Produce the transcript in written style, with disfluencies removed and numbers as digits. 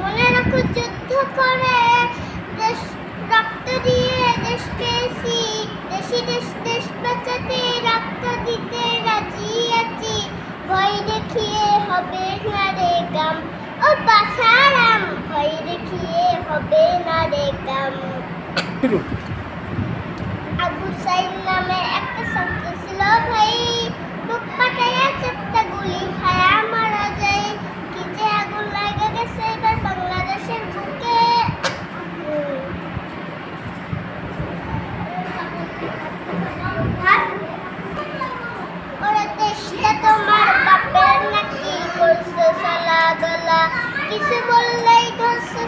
মনে রাখো যুদ্ধ করে দেশ রক্ত দিয়ে দেশ পেয়েছি, দেশি দেশ দেশ বাঁচাতে রক্ত দিতে রাজি আছি। ভয় দেখিয়ে হবে না রে কাম, ও বাছারাম ভয় দেখিয়ে হবে না রে কাম। আবু সাইদ নামে একটা ছাত্র ছিল ভাই, বুক পাটাইয়া চারটা গুলি খায়া মারা যায়। কি যে আগুন লাগা গেছে এবার বাংলাদেশের বুকে। ওরা দেশটা তোমার বাপের নাকি, করছো সালা গলা কিছু বললেই ধরছো